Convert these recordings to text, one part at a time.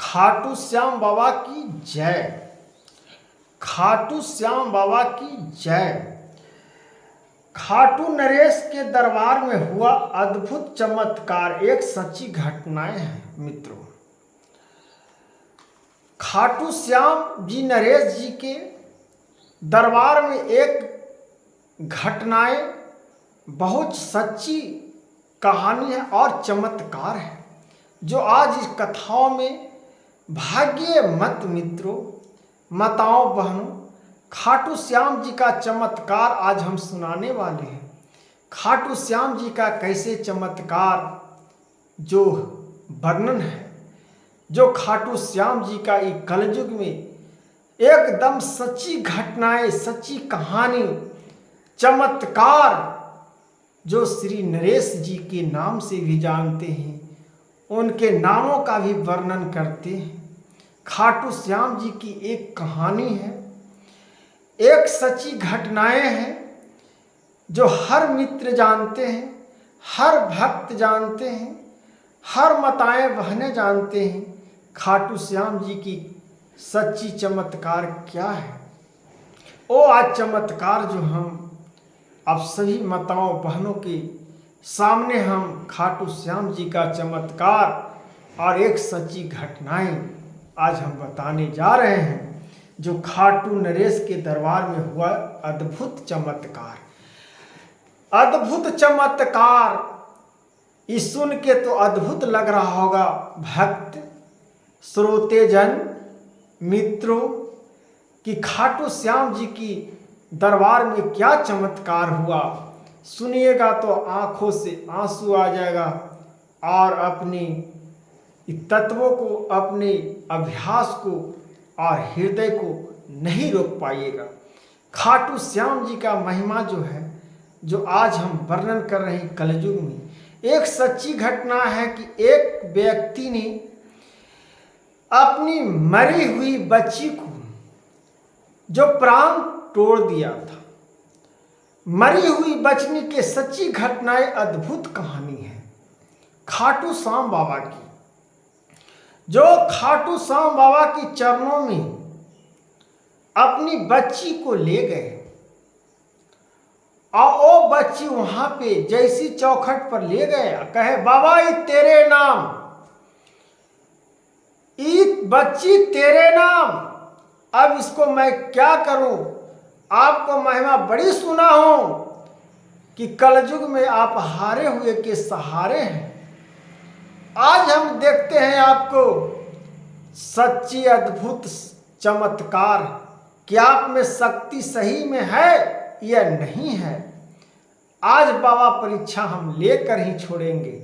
खाटू श्याम बाबा की जय। खाटू श्याम बाबा की जय। खाटू नरेश के दरबार में हुआ अद्भुत चमत्कार एक सच्ची घटनाएं हैं मित्रों। खाटू श्याम जी नरेश जी के दरबार में एक घटनाएं बहुत सच्ची कहानी है और चमत्कार है जो आज इस कथाओं में भाग्य मत मित्रों, माताओं, बहनों, खाटू श्याम जी का चमत्कार आज हम सुनाने वाले हैं। खाटू श्याम जी का कैसे चमत्कार जो वर्णन है, जो खाटू श्याम जी का एक कलयुग में एकदम सच्ची घटनाएं, सच्ची कहानी, चमत्कार जो श्री नरेश जी के नाम से भी जानते हैं, उनके नामों का भी वर्णन करते हैं। खाटू श्याम जी की एक कहानी है, एक सच्ची घटनाएं हैं जो हर मित्र जानते हैं, हर भक्त जानते हैं, हर माताएं बहनें जानते हैं। खाटू श्याम जी की सच्ची चमत्कार क्या है, वो आज चमत्कार जो हम अब सभी माताओं बहनों के सामने हम खाटू श्याम जी का चमत्कार और एक सच्ची घटनाएं आज हम बताने जा रहे हैं जो खाटू नरेश के दरबार में हुआ अद्भुत चमत्कार। अद्भुत चमत्कार इस सुन के तो अद्भुत लग रहा होगा भक्त, श्रोतेजन, मित्रों, कि खाटू श्याम जी की दरबार में क्या चमत्कार हुआ। सुनिएगा तो आंखों से आंसू आ जाएगा और अपने तत्वों को, अपने अभ्यास को और हृदय को नहीं रोक पाइएगा। खाटू श्याम जी का महिमा जो है, जो आज हम वर्णन कर रहे हैं कलयुग में, एक सच्ची घटना है कि एक व्यक्ति ने अपनी मरी हुई बच्ची को जो प्राण तोड़ दिया था। मरी हुई बचनी के सच्ची घटनाएं, अद्भुत कहानी है खाटू श्याम बाबा की, जो खाटू श्याम बाबा के चरणों में अपनी बच्ची को ले गए और वो बच्ची वहां पे जैसी चौखट पर ले गया, कहे बाबा ये तेरे नाम, ये बच्ची तेरे नाम, अब इसको मैं क्या करूं। आपको महिमा बड़ी सुना हूं कि कलयुग में आप हारे हुए के सहारे हैं। आज हम देखते हैं आपको सच्ची अद्भुत चमत्कार कि आप में शक्ति सही में है या नहीं है। आज बाबा परीक्षा हम लेकर ही छोड़ेंगे।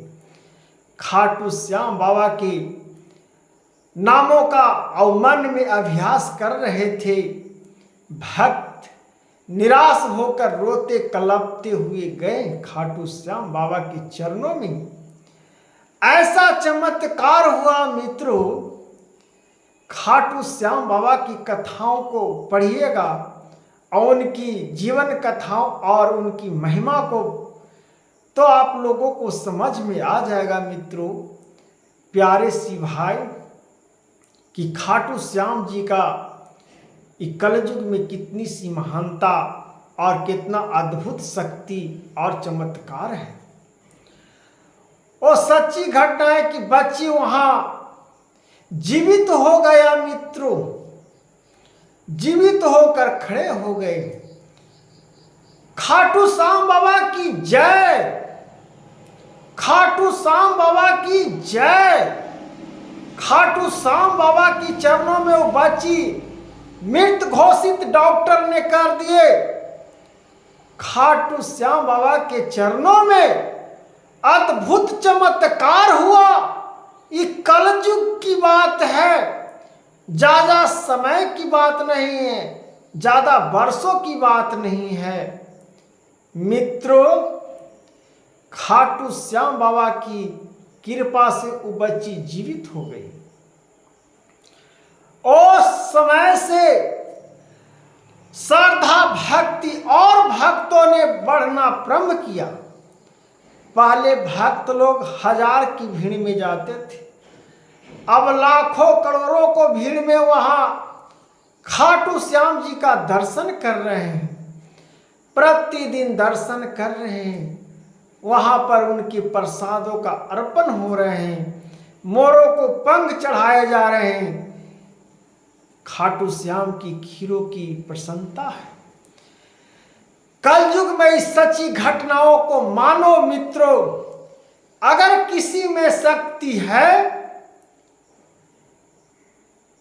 खाटू श्याम बाबा के नामों का और मन में अभ्यास कर रहे थे भक्त, निराश होकर रोते कलपते हुए गए खाटू श्याम बाबा के चरणों में। ऐसा चमत्कार हुआ मित्रों। खाटू श्याम बाबा की कथाओं को पढ़िएगा और उनकी जीवन कथाओं और उनकी महिमा को तो आप लोगों को समझ में आ जाएगा मित्रों, प्यारे सी भाई, कि खाटू श्याम जी का कलयुग में कितनी सी महानता और कितना अद्भुत शक्ति और चमत्कार है। वो सच्ची घटना है कि बच्ची वहां जीवित हो गया मित्रों, जीवित होकर खड़े हो गए। खाटू श्याम बाबा की जय। खाटू श्याम बाबा की जय। खाटू श्याम बाबा की चरणों में वो बच्ची मृत घोषित डॉक्टर ने कर दिए। खाटू श्याम बाबा के चरणों में अद्भुत चमत्कार हुआ। ये कलयुग की बात है, ज्यादा समय की बात नहीं है, ज्यादा वर्षों की बात नहीं है मित्रों। खाटू श्याम बाबा की कृपा से वो बच्ची जीवित हो गई। उस समय से श्रद्धा, भक्ति और भक्तों ने बढ़ना प्रारंभ किया। पहले भक्त लोग 1000 की भीड़ में जाते थे, अब लाखों करोड़ों को भीड़ में वहां खाटू श्याम जी का दर्शन कर रहे हैं, प्रतिदिन दर्शन कर रहे हैं। वहां पर उनके प्रसादों का अर्पण हो रहे हैं, मोरों को पंख चढ़ाए जा रहे हैं। खाटू श्याम की खीरों की प्रसन्नता है। कलयुग में इस सच्ची घटनाओं को मानो मित्रों। अगर किसी में शक्ति है,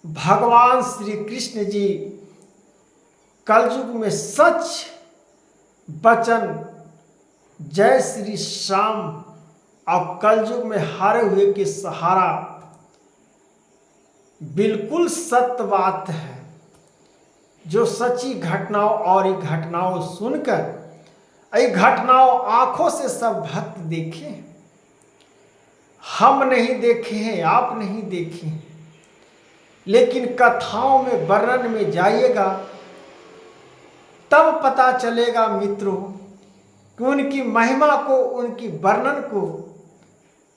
भगवान श्री कृष्ण जी कलयुग में सच वचन जय श्री श्याम और कलयुग में हारे हुए के सहारा बिल्कुल सत्य बात है। जो सच्ची घटनाओं और ये घटनाओं सुनकर ये घटनाओं आंखों से सब भक्त देखे, हम नहीं देखे हैं, आप नहीं देखे हैं, लेकिन कथाओं में वर्णन में जाइएगा तब पता चलेगा मित्रों कि उनकी महिमा को, उनकी वर्णन को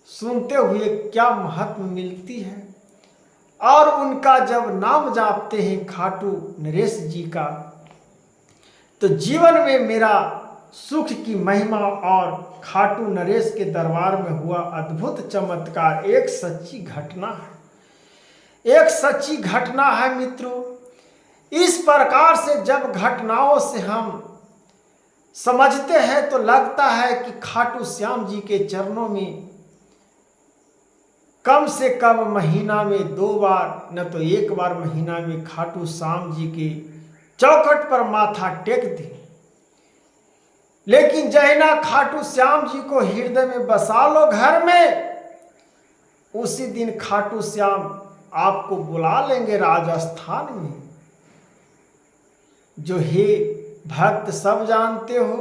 सुनते हुए क्या महत्व मिलती है। और उनका जब नाम जापते हैं खाटू नरेश जी का, तो जीवन में मेरा सुख की महिमा और खाटू नरेश के दरबार में हुआ अद्भुत चमत्कार एक सच्ची घटना है। एक सच्ची घटना है मित्रों। इस प्रकार से जब घटनाओं से हम समझते हैं तो लगता है कि खाटू श्याम जी के चरणों में कम से कम महीना में 2 बार न तो 1 बार महीना में खाटू श्याम जी के चौखट पर माथा टेक दे। लेकिन जहिना खाटू श्याम जी को हृदय में बसा लो घर में, उसी दिन खाटू श्याम आपको बुला लेंगे राजस्थान में। जो हे भक्त सब जानते हो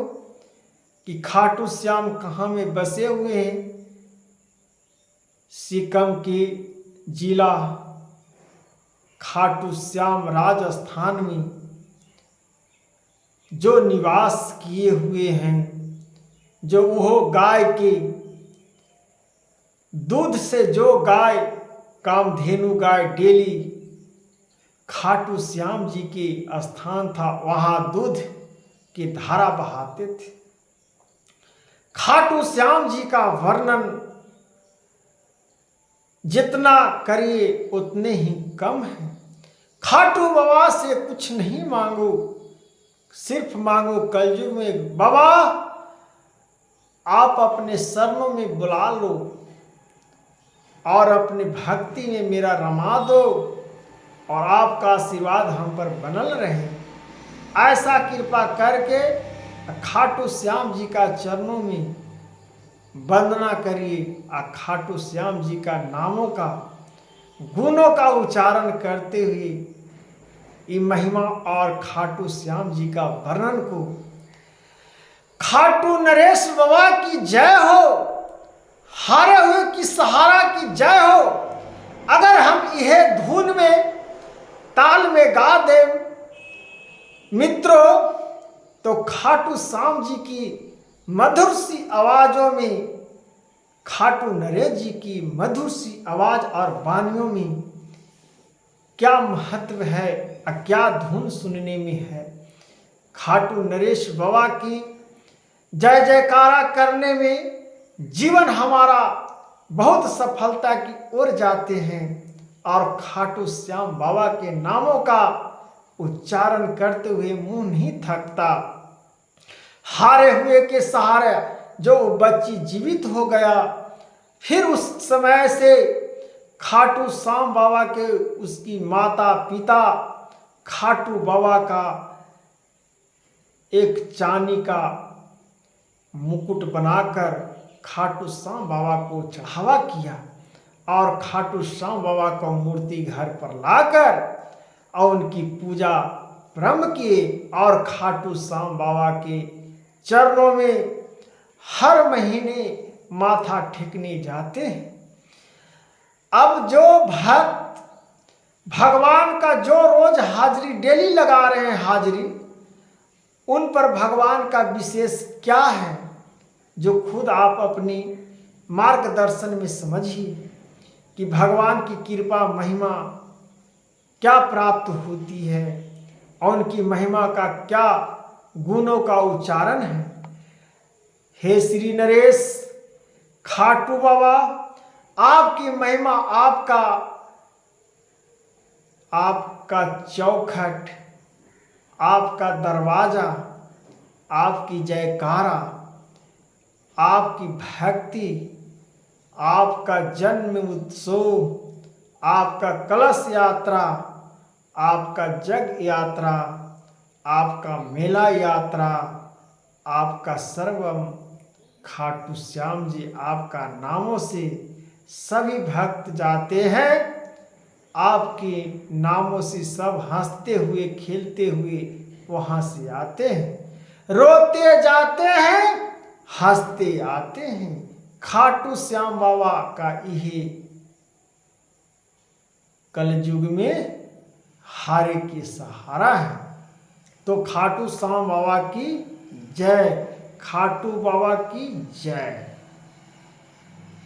कि खाटू श्याम कहाँ में बसे हुए हैं। सिक्किम के जिला खाटू श्याम राजस्थान में जो निवास किए हुए हैं, जो वो गाय के दूध से, जो गाय कामधेनु गाय डेली खाटू श्याम जी के स्थान था, वहां दूध की धारा बहाते थे। खाटू श्याम जी का वर्णन जितना करिए उतने ही कम है। खाटू बाबा से कुछ नहीं मांगो, सिर्फ मांगो कलयुग में बाबा आप अपने शरणों में बुला लो और अपनी भक्ति में मेरा रमा दो और आपका आशीर्वाद हम पर बनल रहे। ऐसा कृपा करके खाटू श्याम जी का चरणों में वंदना करिए और खाटू श्याम जी का नामों का, गुणों का उच्चारण करते हुए ये महिमा और खाटू श्याम जी का वर्णन को, खाटू नरेश बाबा की जय हो, हारे हुए की सहारा की जय हो। अगर हम यह धुन में ताल में गा दे मित्रों, तो खाटू श्याम जी की मधुर सी आवाजों में, खाटू नरेश जी की मधुर सी आवाज और वाणियों में क्या महत्व है और क्या धुन सुनने में है। खाटू नरेश बाबा की जय जयकारा करने में जीवन हमारा बहुत सफलता की ओर जाते हैं और खाटू श्याम बाबा के नामों का उच्चारण करते हुए मुंह नहीं थकता। हारे हुए के सहारे जो बच्ची जीवित हो गया, फिर उस समय से खाटू श्याम बाबा के उसकी माता पिता खाटू बाबा का एक चांदी का मुकुट बनाकर खाटू श्याम बाबा को चढ़ावा किया और खाटू श्याम बाबा को मूर्ति घर पर लाकर और उनकी पूजा प्रारंभ किए और खाटू श्याम बाबा के चरणों में हर महीने माथा टेकने जाते हैं। अब जो भक्त भगवान का जो रोज हाजिरी डेली लगा रहे हैं हाजिरी, उन पर भगवान का विशेष क्या है जो खुद आप अपनी मार्गदर्शन में समझिए। कि भगवान की कृपा महिमा क्या प्राप्त होती है और उनकी महिमा का क्या गुणों का उच्चारण है। हे श्री नरेश खाटू बाबा, आपकी महिमा, आपका चौखट, आपका दरवाजा, आपकी जयकारा, आपकी भक्ति, आपका जन्म उत्सव, आपका कलश यात्रा, आपका जग यात्रा, आपका मेला यात्रा, आपका सर्वम खाटू श्याम जी, आपका नामों से सभी भक्त जाते हैं। आपके नामों से सब हंसते हुए खेलते हुए वहां से आते हैं, रोते जाते हैं, हंसते आते हैं। खाटू श्याम बाबा का यही कलयुग में हारे की सहारा है। तो खाटू श्याम बाबा की जय, खाटू बाबा की जय।